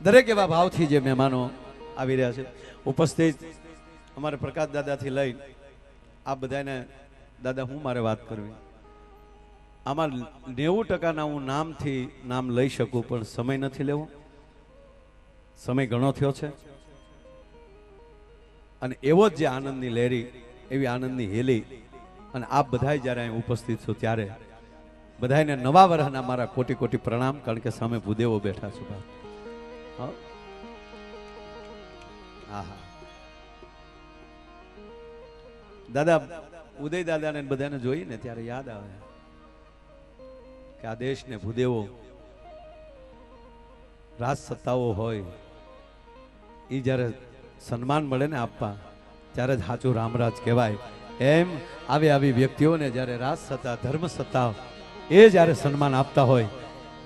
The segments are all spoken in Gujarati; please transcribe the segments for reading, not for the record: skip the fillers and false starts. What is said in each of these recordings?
દરેક એવા ભાવથી જે મહેમાનો આવી રહ્યા છે ઉપસ્થિત અમારે પ્રકાશ દાદાથી લઈ આ બધાને દાદા હું મારે વાત કરવી આમાં 90% હું નામથી નામ લઈ શકું પણ સમય નથી લેવો સમય ઘણો થયો છે અને એવો જ જે આનંદની લહેરી એવી આનંદની હેલી અને આપ બધાય જ્યારે અહીં ઉપસ્થિત છો ત્યારે બધાને નવા વર્ષના મારા કોટી કોટી પ્રણામ કારણ કે સામે ભૂદેવો બેઠા છો હા હા દાદા ઉદય દાદાને બધાને જોઈને ત્યારે યાદ આવે કે આ દેશને ભૂદેવો રાજ સત્તાઓ હોય એ જ્યારે સન્માન મળે ને આપવા ત્યારે જ સાચું રામરાજ કહેવાય એમ આવી વ્યક્તિઓને જ્યારે રાજ સત્તા ધર્મ સત્તા એ જ્યારે સન્માન આપતા હોય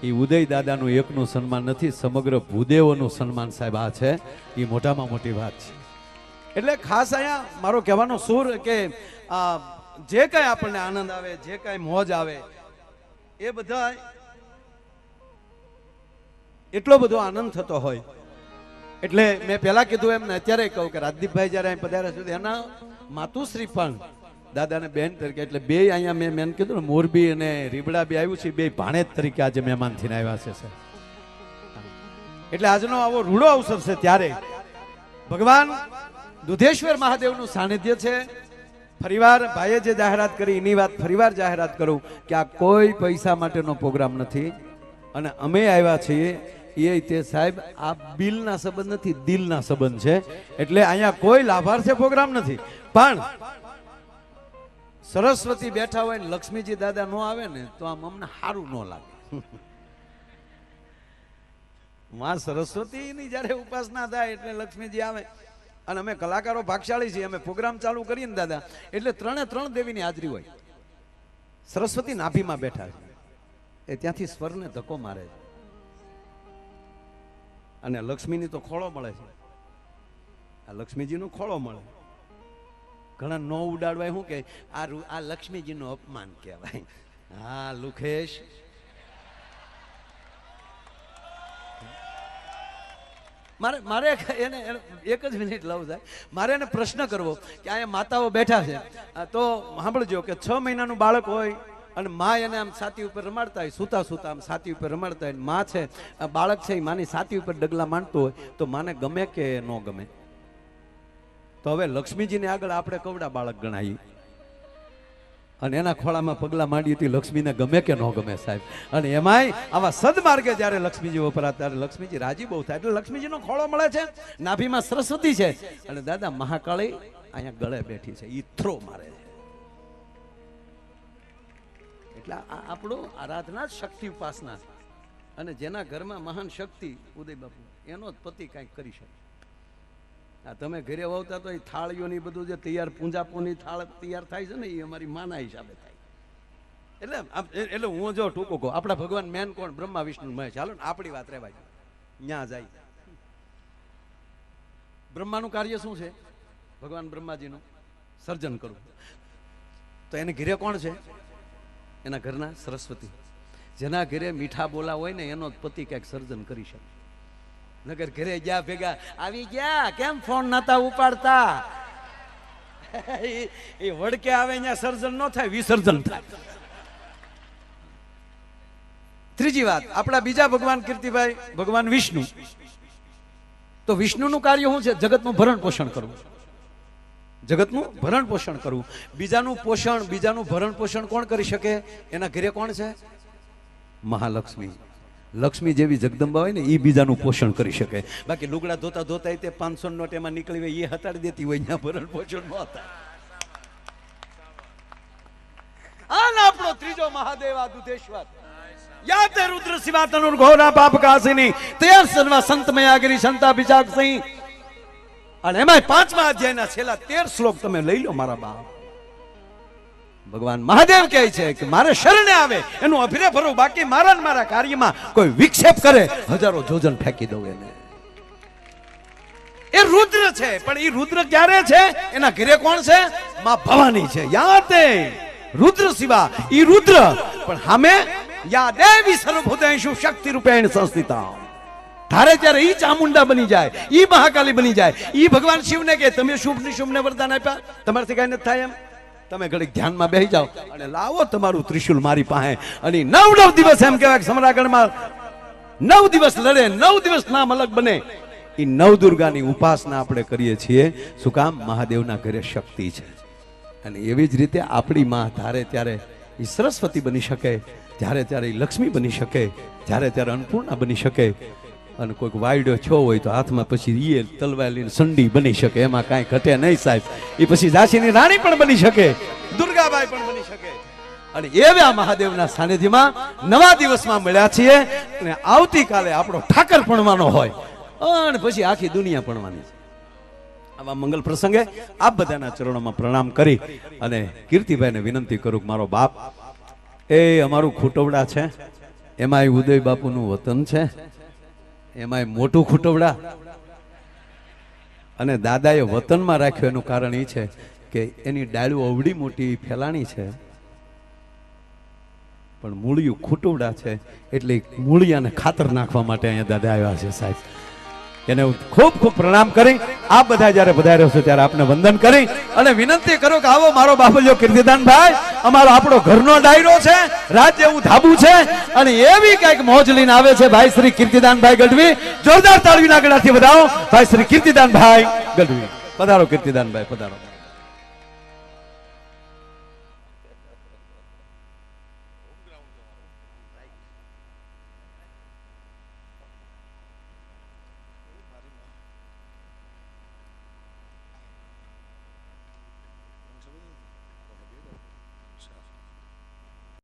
એ ઉદય દાદાનું એકનું સન્માન નથી સમગ્ર ભૂદેવોનું સન્માન સાહેબ આ છે એ મોટામાં મોટી વાત છે એટલે ખાસ અહીંયા મારો કહેવાનો સુર કે જે કાંઈ આપણને આનંદ આવે જે કાંઈ મોજ આવે એ બધા એટલો બધો આનંદ થતો હોય એટલે મેં પહેલા કીધું એમ ને અત્યારે કહું કે રાજદીપભાઈ જ્યારે અહીં પધાર્યા છે એના માતુશ્રી પણ દાદાને બેન તરીકે એટલે બે અહીંયા મેં કીધું ને મોરબી અને રીબડા બે આવ્યું છે બે ભાણેજ તરીકે આજે મહેમાન થઈને આવ્યા છે સર એટલે આજનો આવો રૂડો અવસર છે ત્યારે ભગવાન દુધેશ્વર મહાદેવનું સાનિધ્ય છે ફરીવાર ભાઈએ જે જાહેરાત કરી એની વાત ફરીવાર જાહેરાત કરું કે આ કોઈ પૈસા માટેનો પ્રોગ્રામ નથી અને અમે આવ્યા છીએ એ તે સાહેબ આ બિલના સંબંધ નથી દિલના સંબંધ છે એટલે અહીંયા કોઈ લાભાર્થી પ્રોગ્રામ નથી પણ સરસ્વતી બેઠા હોય ને લક્ષ્મીજી દાદા નો આવે ને તો આમ અમને સારું ન લાગે માં સરસ્વતીની જ્યારે ઉપાસના થાય એટલે લક્ષ્મીજી આવે અને અમે કલાકારો ભાગશાળી છીએ અમે પ્રોગ્રામ ચાલુ કરીએ ને દાદા એટલે 3 દેવીની હાજરી હોય સરસ્વતી નાભીમાં બેઠા છે એ ત્યાંથી સ્વરને ધક્કો મારે છે અને લક્ષ્મીની તો ખોળો મળે છે આ લક્ષ્મીજીનો ખોળો મળે ઘણા નો ઉડાડવાય શું કે આ લક્ષ્મીજીનું અપમાન કહેવાય હા લુખેશ મારે એને એક જ મિનિટ લઉં થાય મારે એને પ્રશ્ન કરવો કે અહીંયા માતાઓ બેઠા છે તો સાંભળજો કે 6 મહિનાનું બાળક હોય અને માં એને આમ છાતી ઉપર રમાડતા હોય સુતા આમ છાતી ઉપર રમાડતા હોય માં છે બાળક છે એ માની છાતી ઉપર ડગલા માંડતું હોય તો માને ગમે કે ન ગમે તો હવે લક્ષ્મીજીને આગળ આપણે કવડા બાળક ગણાવી અને એના ખોળામાં પગલા માંડી હતી લક્ષ્મીને ગમે કે ન ગમે સાહેબ અને એમાંય આવા સદમાર્ગે જ્યારે લક્ષ્મીજી વપરાતા ત્યારે લક્ષ્મીજી રાજી બહુ થાય એટલે લક્ષ્મીજીનો ખોળો મળે છે નાભીમાં સરસ્વતી છે અને દાદા મહાકાળી અહીંયા ગળે બેઠી છે ઈ થ્રો મારે છે એટલે આપણું આરાધના જ શક્તિ ઉપાસના છે અને જેના ઘરમાં મહાન શક્તિ ઉદય બાપુ એનો જ પતિ કાંઈક કરી શકે આ તમે ઘરે વાવતા તો એ થાળીઓની બધું જે તૈયાર પૂંજાપોની થાળ તૈયાર થાય છે ને એ અમારી માના હિસાબે થાય એટલે હું જો ટૂંકો કહું આપણા ભગવાન મેન કોણ બ્રહ્મા વિષ્ણુ મહેશ ચાલો ને આપણી વાત રહેવાય ત્યાં જાય બ્રહ્માનું કાર્ય શું છે ભગવાન બ્રહ્માજીનું સર્જન કરવું તો એને ઘરે કોણ છે એના ઘરના સરસ્વતી જેના ઘરે મીઠા બોલા હોય ને એનો પતિ કંઈક સર્જન કરી શકે નગર ઘરે ગયા ભેગા આવી ગયા કેમ ફોન નતા ઉપાડતા એ વડકે આવે અહીંયા સર્જન ન થાય વિસર્જન થાય ત્રીજી વાત આપણા બીજા ભગવાન કીર્તિભાઈ ભગવાન વિષ્ણુ તો વિષ્ણુનું કાર્ય શું છે જગતનું ભરણ પોષણ કરવું જગતનું ભરણ પોષણ કરવું બીજાનું ભરણ પોષણ કોણ કરી શકે એના ઘરે કોણ છે મહાલક્ષ્મી લક્ષ્મી જેવી જગદંબા હોય ને એ બીજાનું પોષણ કરી શકે બાકી લુગડા ધોતા ધોતા તે 500 નોટ એમાં નીકળી હોય એ હટાડી દેતી હોય ત્યાં ભરણ પોષણ ન થાય આપણો ત્રીજો મહાદેવ આ દુધેશ્વર યાતે રુદ્ર શિવા તનુર ઘોરા પાપ કાસિની તેર સર્વા સંતમયા ગિરી સંતા બિચાક સિંહ અને એમાં 5મા અધ્યાયના છેલ્લા 13 શ્લોક તમે લઈ લો મારા બાપ ભગવાન મહાદેવ કહે છે કે મારે શરણે આવે એનું અભિનય ભરવું બાકી મારા કાર્યમાં કોઈ વિક્ષેપ કરે હજારો જોજન ફેંકી દઉં એને એ રુદ્ર છે પણ એ રુદ્ર ક્યારે છે એના ઘરે કોણ છે માં ભવાની છે યાતે રુદ્ર શિવા ઈ રુદ્ર પણ સામે યા દેવી સર્વભૂતેષુ શક્તિ રૂપેણ સંસ્થિતા ધારે ત્યારે ઈ ચામુંડા બની જાય, ઈ મહાકાલી બની જાય. ઈ ભગવાન શિવને કે તમે શુભ નિશુભને વરદાન આપ્યા, તમારાથી કઈ નથી થાય એમ. તમે ઘડીક ધ્યાનમાં બેસી જાઓ અને લાવો તમારું ત્રિશુલ મારી પાસે. અને 9 દિવસ એમ કહેવાય કે સમરાગઢમાં 9 દિવસ લડે, 9 દિવસ નામ અલગ બને. એ નવદુર્ગાની ઉપાસના આપણે કરીએ છીએ. શું કામ? મહાદેવના ઘરે શક્તિ છે. અને એવી જ રીતે આપણી માં ધારે ત્યારે એ સરસ્વતી બની શકે, જ્યારે ત્યારે એ લક્ષ્મી બની શકે, જ્યારે ત્યારે અન્નપૂર્ણા બની શકે. અને કોઈક વાયડો છો હોય તો હાથમાં પછી એ તલવાર લઈને સંડી બની શકે, એમાં કાંઈ ઘટે નહીં સાહેબ. એ પછી ઝાંસીની રાણી પણ બની શકે, દુર્ગાબાઈ પણ બની શકે. અને એવા મહાદેવના સાનિધ્યમાં 9 દિવસમાં મળ્યા છીએ. અને આવતીકાલે આપણો ઠાકર ભણવાનો હોય અને પછી આખી દુનિયા ભણવાની છે. આવા મંગલ પ્રસંગે આપ બધાના ચરણોમાં પ્રણામ કરી અને કીર્તિભાઈને વિનંતી કરું કે મારો બાપ એ અમારું ખુટવડા છે, એમાંય ઉદય બાપુનું વતન છે, એમાંય મોટું ખુટવડા. અને દાદાએ વતનમાં રાખ્યું એનું કારણ એ છે કે એની ડાળું અવડી મોટી ફેલાણી છે, પણ મૂળિયું ખુટવડા છે. એટલે મૂળિયાને ખાતર નાખવા માટે અહીંયા દાદા આવ્યા છે સાહેબ. એને હું ખૂબ ખૂબ પ્રણામ કરી આપ બધા જ્યારે પધાર્યો છો ત્યારે આપને વંદન કરી અને વિનંતી કરો કે આવો મારો બાપલ્યો કીર્તિદાનભાઈ, અમારો આપણો ઘરનો ડાયરો છે, રાત જેવું ધાબુ છે. અને એવી કઈક મોજ લઈને આવે છે ભાઈ શ્રી કીર્તિદાનભાઈ ગઢવી. જોરદાર તાળીના ગળાથી વધાવો ભાઈ શ્રી કીર્તિદાનભાઈ ગઢવી. પધારો કીર્તિદાનભાઈ, પધારો.